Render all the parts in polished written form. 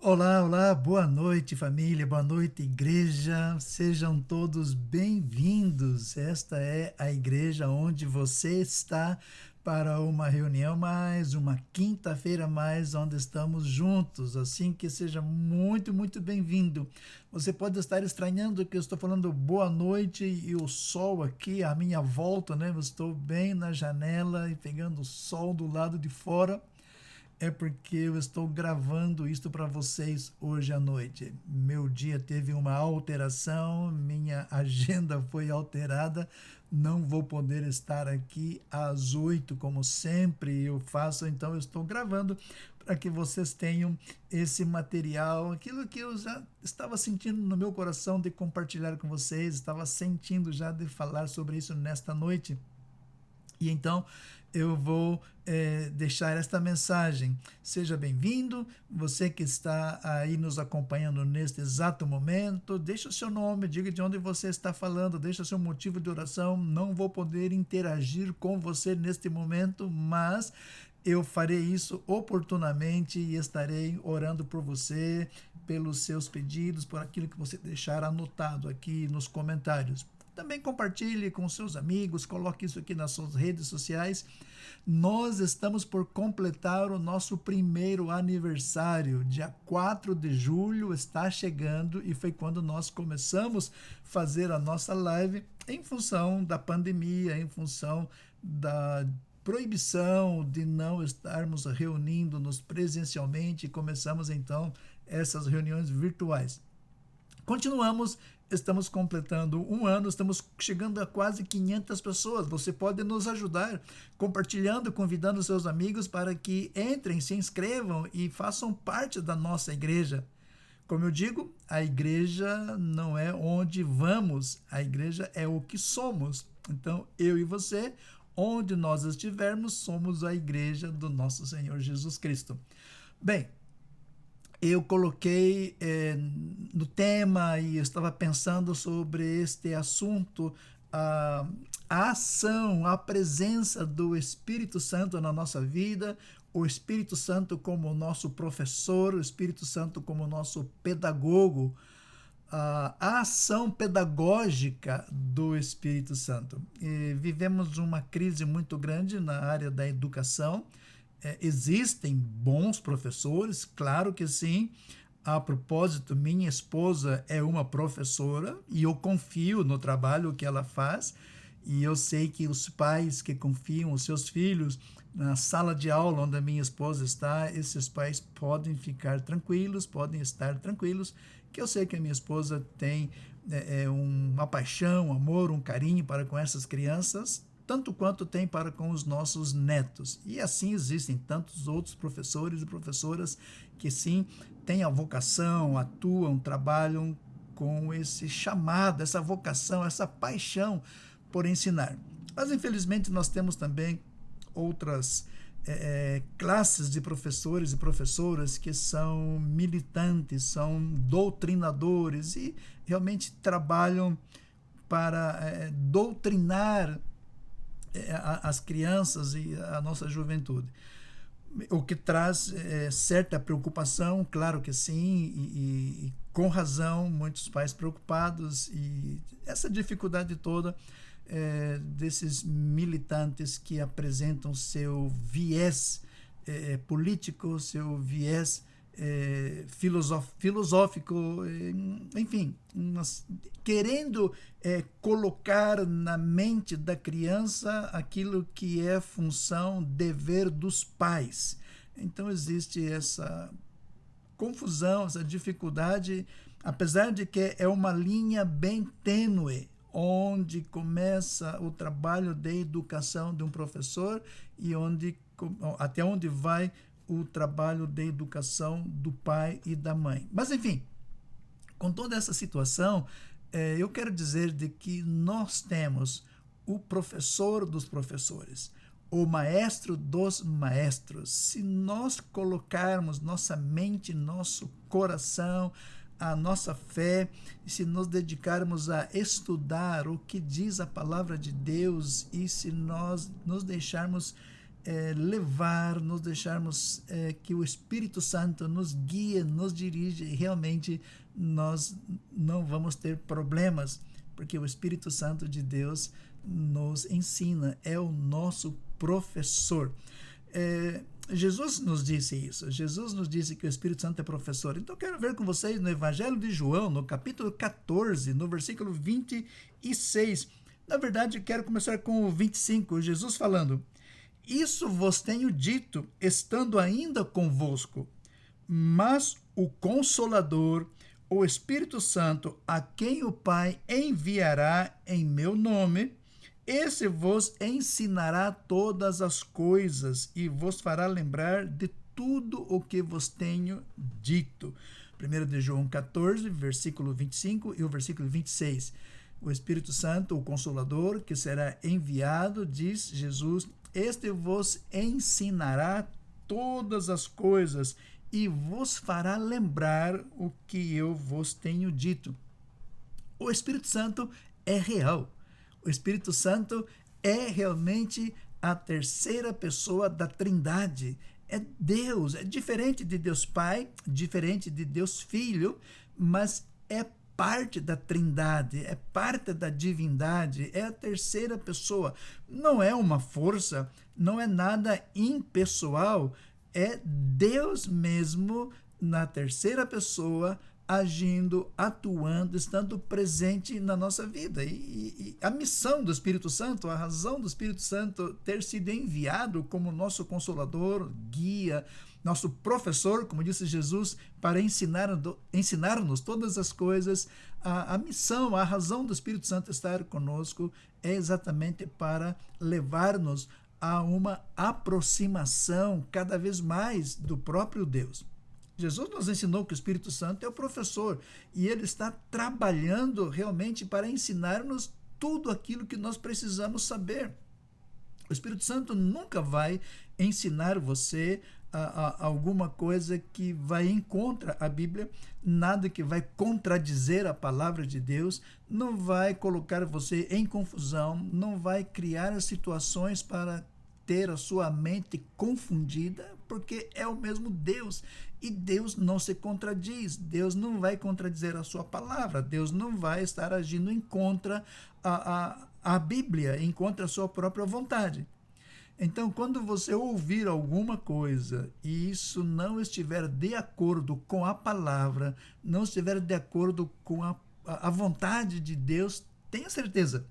Olá, olá, boa noite família, boa noite igreja, sejam todos bem-vindos. Esta é a igreja onde você está para uma reunião mais, uma quinta-feira mais, onde estamos juntos, assim que seja muito, muito bem-vindo. Você pode estar estranhando que eu estou falando boa noite e o sol aqui à minha volta, né? Eu estou bem na janela e pegando o sol do lado de fora. É porque eu estou gravando isto para vocês hoje à noite. Meu dia teve uma alteração, minha agenda foi alterada, não vou poder estar aqui às 8, como sempre eu faço, então eu estou gravando para que vocês tenham esse material, aquilo que eu já estava sentindo no meu coração de compartilhar com vocês, estava sentindo já de falar sobre isso nesta noite. E então eu vou deixar esta mensagem. Seja bem-vindo, você que está aí nos acompanhando neste exato momento, deixa o seu nome, diga de onde você está falando, deixa o seu motivo de oração. Não vou poder interagir com você neste momento, mas eu farei isso oportunamente e estarei orando por você, pelos seus pedidos, por aquilo que você deixar anotado aqui nos comentários. Também compartilhe com seus amigos, coloque isso aqui nas suas redes sociais. Nós estamos por completar o nosso primeiro aniversário. Dia 4 de julho está chegando e foi quando nós começamos a fazer a nossa live em função da pandemia, em função da proibição de não estarmos reunindo-nos presencialmente e começamos então essas reuniões virtuais. Continuamos, estamos completando um ano, estamos chegando a quase 500 pessoas. Você pode nos ajudar compartilhando, convidando seus amigos para que entrem, se inscrevam e façam parte da nossa igreja. Como eu digo, a igreja não é onde vamos, a igreja é o que somos. Então, eu e você, onde nós estivermos, somos a igreja do nosso Senhor Jesus Cristo. Bem, eu coloquei no tema e estava pensando sobre este assunto, a ação, a presença do Espírito Santo na nossa vida, o Espírito Santo como nosso professor, o Espírito Santo como nosso pedagogo, a ação pedagógica do Espírito Santo. E vivemos uma crise muito grande na área da educação. Existem bons professores, claro que sim. A propósito, minha esposa é uma professora e eu confio no trabalho que ela faz, e eu sei que os pais que confiam os seus filhos na sala de aula onde a minha esposa está, esses pais podem ficar tranquilos, podem estar tranquilos, que eu sei que a minha esposa tem uma paixão, um amor, um carinho para com essas crianças, tanto quanto tem para com os nossos netos. E assim existem tantos outros professores e professoras que sim, têm a vocação, atuam, trabalham com esse chamado, essa vocação, essa paixão por ensinar. Mas infelizmente nós temos também outras classes de professores e professoras que são militantes, são doutrinadores e realmente trabalham para doutrinar as crianças e a nossa juventude. O que traz certa preocupação, claro que sim, e com razão, muitos pais preocupados, e essa dificuldade toda desses militantes que apresentam seu viés político, seu viés filosófico, enfim, querendo colocar na mente da criança aquilo que é função, dever dos pais. Então existe essa confusão, essa dificuldade, apesar de que é uma linha bem tênue, onde começa o trabalho de educação de um professor e até onde vai o trabalho de educação do pai e da mãe. Mas, enfim, com toda essa situação, eu quero dizer de que nós temos o professor dos professores, o maestro dos maestros. Se nós colocarmos nossa mente, nosso coração, a nossa fé, e se nos dedicarmos a estudar o que diz a palavra de Deus, e se nós nos deixarmos levar, nos deixarmos que o Espírito Santo nos guie, nos dirige, e realmente nós não vamos ter problemas, porque o Espírito Santo de Deus nos ensina, é o nosso professor. Jesus nos disse isso, Jesus nos disse que o Espírito Santo é professor. Então eu quero ver com vocês no Evangelho de João, no capítulo 14, no versículo 26. Na verdade, eu quero começar com o 25, Jesus falando: isso vos tenho dito, estando ainda convosco, mas o Consolador, o Espírito Santo, a quem o Pai enviará em meu nome, esse vos ensinará todas as coisas e vos fará lembrar de tudo o que vos tenho dito. 1 de João 14, versículo 25 e o versículo 26. O Espírito Santo, o Consolador, que será enviado, diz Jesus, este vos ensinará todas as coisas e vos fará lembrar o que eu vos tenho dito. O Espírito Santo é real. O Espírito Santo é realmente a terceira pessoa da Trindade. É Deus, é diferente de Deus Pai, diferente de Deus Filho, mas é parte da Trindade, é parte da divindade, é a terceira pessoa. Não é uma força, não é nada impessoal, é Deus mesmo na terceira pessoa, agindo, atuando, estando presente na nossa vida. E a missão do Espírito Santo, a razão do Espírito Santo ter sido enviado como nosso consolador, guia, nosso professor, como disse Jesus, para ensinar-nos todas as coisas, a missão, a razão do Espírito Santo estar conosco é exatamente para levar-nos a uma aproximação cada vez mais do próprio Deus. Jesus nos ensinou que o Espírito Santo é o professor e ele está trabalhando realmente para ensinar-nos tudo aquilo que nós precisamos saber. O Espírito Santo nunca vai ensinar você alguma coisa que vai em contra a Bíblia, nada que vai contradizer a palavra de Deus, não vai colocar você em confusão, não vai criar situações para ter a sua mente confundida, porque é o mesmo Deus. E Deus não se contradiz, Deus não vai contradizer a sua palavra, Deus não vai estar agindo em contra a Bíblia, em contra a sua própria vontade. Então, quando você ouvir alguma coisa e isso não estiver de acordo com a palavra, não estiver de acordo com a vontade de Deus, tenha certeza,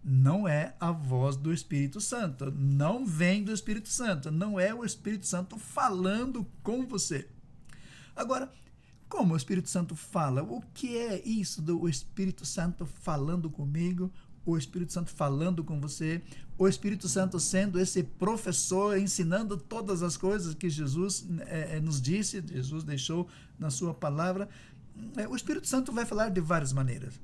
não é a voz do Espírito Santo, não vem do Espírito Santo, não é o Espírito Santo falando com você. Agora, como o Espírito Santo fala? O que é isso do Espírito Santo falando comigo, o Espírito Santo falando com você, o Espírito Santo sendo esse professor, ensinando todas as coisas que Jesus nos disse, Jesus deixou na sua palavra? O Espírito Santo vai falar de várias maneiras.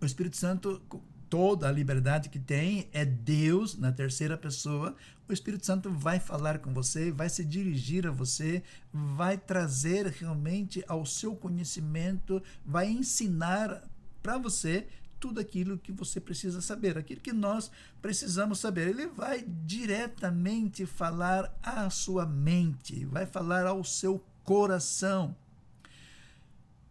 O Espírito Santo, toda a liberdade que tem, é Deus na terceira pessoa. O Espírito Santo vai falar com você, vai se dirigir a você, vai trazer realmente ao seu conhecimento, vai ensinar para você tudo aquilo que você precisa saber, aquilo que nós precisamos saber. Ele vai diretamente falar à sua mente, vai falar ao seu coração.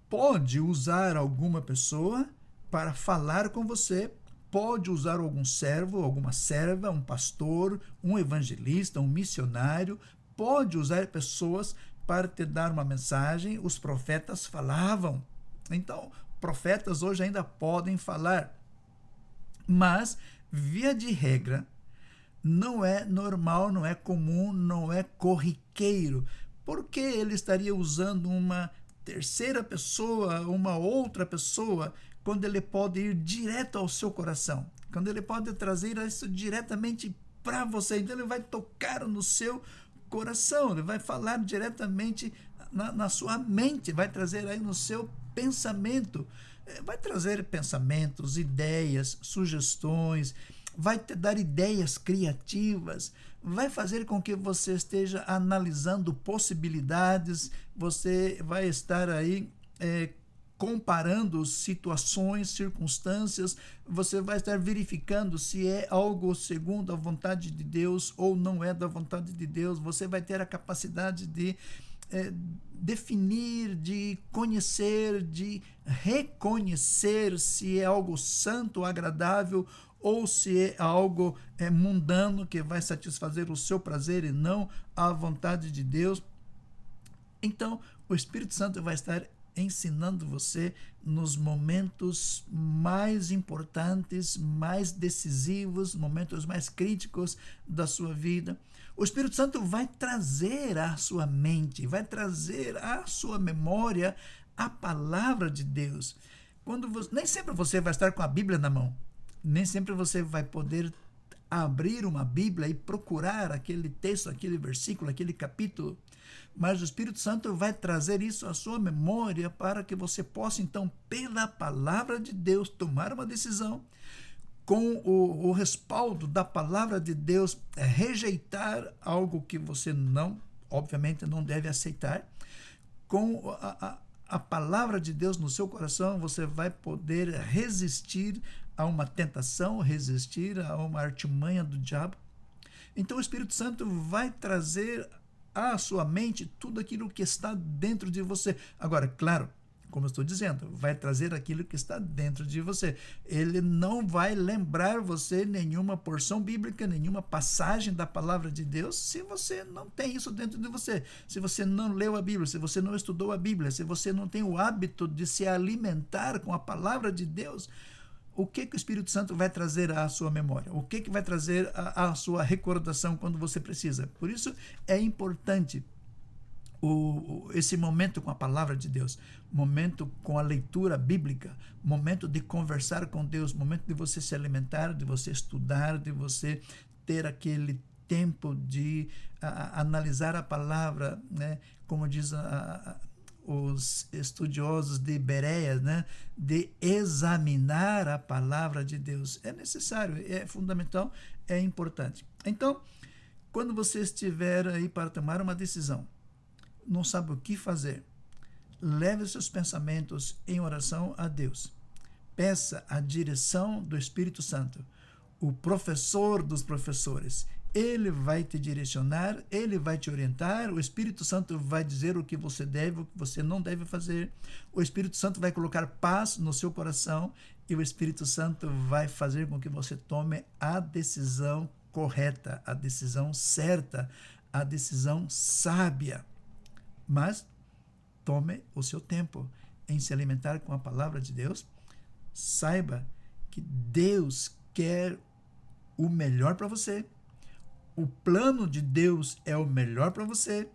Pode usar alguma pessoa para falar com você, pode usar algum servo, alguma serva, um pastor, um evangelista, um missionário, pode usar pessoas para te dar uma mensagem. Os profetas falavam. Então, profetas hoje ainda podem falar, mas, via de regra, não é normal, não é comum, não é corriqueiro. Por que ele estaria usando uma terceira pessoa, uma outra pessoa, quando ele pode ir direto ao seu coração, quando ele pode trazer isso diretamente para você? Então ele vai tocar no seu coração, ele vai falar diretamente na sua mente, vai trazer aí no seu pensamento, vai trazer pensamentos, ideias, sugestões, vai te dar ideias criativas, vai fazer com que você esteja analisando possibilidades, você vai estar aí comparando situações, circunstâncias, você vai estar verificando se é algo segundo a vontade de Deus ou não é da vontade de Deus. Você vai ter a capacidade de definir, de conhecer, de reconhecer se é algo santo, agradável, ou se é algo mundano que vai satisfazer o seu prazer e não a vontade de Deus. Então, o Espírito Santo vai estar ensinando você nos momentos mais importantes, mais decisivos, momentos mais críticos da sua vida. O Espírito Santo vai trazer à sua mente, vai trazer à sua memória a palavra de Deus. Nem sempre você vai estar com a Bíblia na mão, nem sempre você vai poder abrir uma Bíblia e procurar aquele texto, aquele versículo, aquele capítulo, mas o Espírito Santo vai trazer isso à sua memória para que você possa, então, pela palavra de Deus, tomar uma decisão, com o respaldo da palavra de Deus, rejeitar algo que você obviamente não deve aceitar. Com a palavra de Deus no seu coração, você vai poder resistir a uma tentação, resistir a uma artimanha do diabo. Então o Espírito Santo vai trazer à sua mente tudo aquilo que está dentro de você. Agora, claro, como eu estou dizendo, vai trazer aquilo que está dentro de você. Ele não vai lembrar você nenhuma porção bíblica, nenhuma passagem da palavra de Deus, se você não tem isso dentro de você. Se você não leu a Bíblia, se você não estudou a Bíblia, se você não tem o hábito de se alimentar com a palavra de Deus, o que o Espírito Santo vai trazer à sua memória? O que vai trazer à sua recordação quando você precisa? Por isso é importante esse momento com a palavra de Deus, momento com a leitura bíblica, momento de conversar com Deus, momento de você se alimentar, de você estudar, de você ter aquele tempo de analisar a palavra, né? Como diz os estudiosos de Bereia, né? De examinar a palavra de Deus. É necessário, é fundamental, é importante. Então, quando você estiver aí para tomar uma decisão, não sabe o que fazer, leve os seus pensamentos em oração a Deus. Peça a direção do Espírito Santo, o professor dos professores. Ele vai te direcionar, ele vai te orientar, o Espírito Santo vai dizer o que você deve, o que você não deve fazer. O Espírito Santo vai colocar paz no seu coração e o Espírito Santo vai fazer com que você tome a decisão correta, a decisão certa, a decisão sábia. Mas tome o seu tempo em se alimentar com a palavra de Deus. Saiba que Deus quer o melhor para você. O plano de Deus é o melhor para você.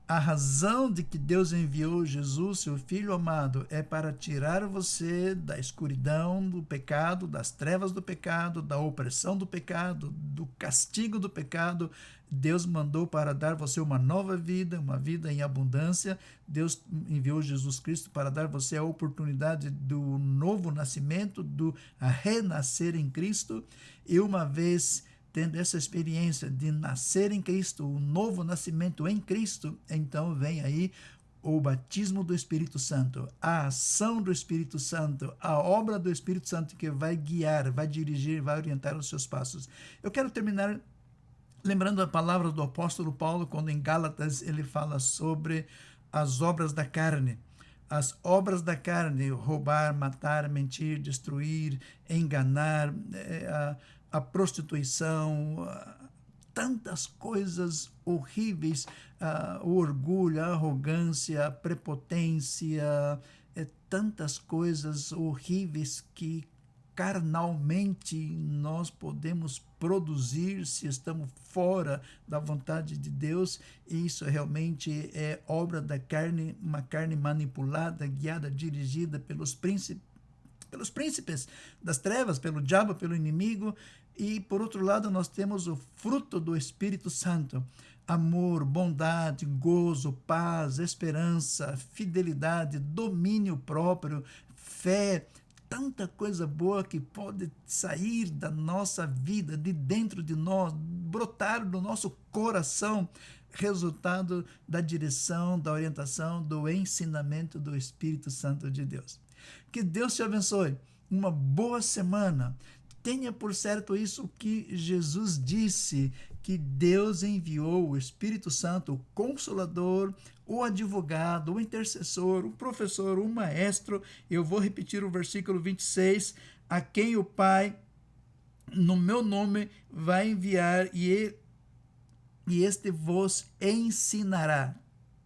A razão de que Deus enviou Jesus, seu Filho amado, é para tirar você da escuridão do pecado, das trevas do pecado, da opressão do pecado, do castigo do pecado. Deus mandou para dar você uma nova vida, uma vida em abundância. Deus enviou Jesus Cristo para dar você a oportunidade do novo nascimento, do renascer em Cristo. E uma vez tendo essa experiência de nascer em Cristo, o novo nascimento em Cristo, então vem aí o batismo do Espírito Santo, a ação do Espírito Santo, a obra do Espírito Santo que vai guiar, vai dirigir, vai orientar os seus passos. Eu quero terminar lembrando a palavra do apóstolo Paulo, quando em Gálatas ele fala sobre as obras da carne. As obras da carne, roubar, matar, mentir, destruir, enganar, a prostituição, tantas coisas horríveis, o orgulho, a arrogância, a prepotência, tantas coisas horríveis que carnalmente nós podemos produzir se estamos fora da vontade de Deus. E isso realmente é obra da carne, uma carne manipulada, guiada, dirigida pelos príncipes das trevas, pelo diabo, pelo inimigo. E por outro lado nós temos o fruto do Espírito Santo: amor, bondade, gozo, paz, esperança, fidelidade, domínio próprio, fé. Tanta coisa boa que pode sair da nossa vida, de dentro de nós, brotar do nosso coração, resultado da direção, da orientação, do ensinamento do Espírito Santo de Deus. Que Deus te abençoe. Uma boa semana. Tenha por certo isso que Jesus disse, que Deus enviou o Espírito Santo, o Consolador, o advogado, o intercessor, o professor, o maestro. Eu vou repetir o versículo 26, a quem o Pai, no meu nome, vai enviar e este vos ensinará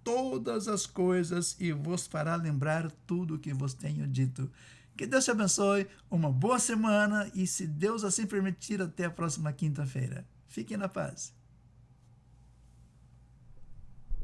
todas as coisas e vos fará lembrar tudo o que vos tenho dito. Que Deus te abençoe, uma boa semana e, se Deus assim permitir, até a próxima quinta-feira. Fiquem na paz.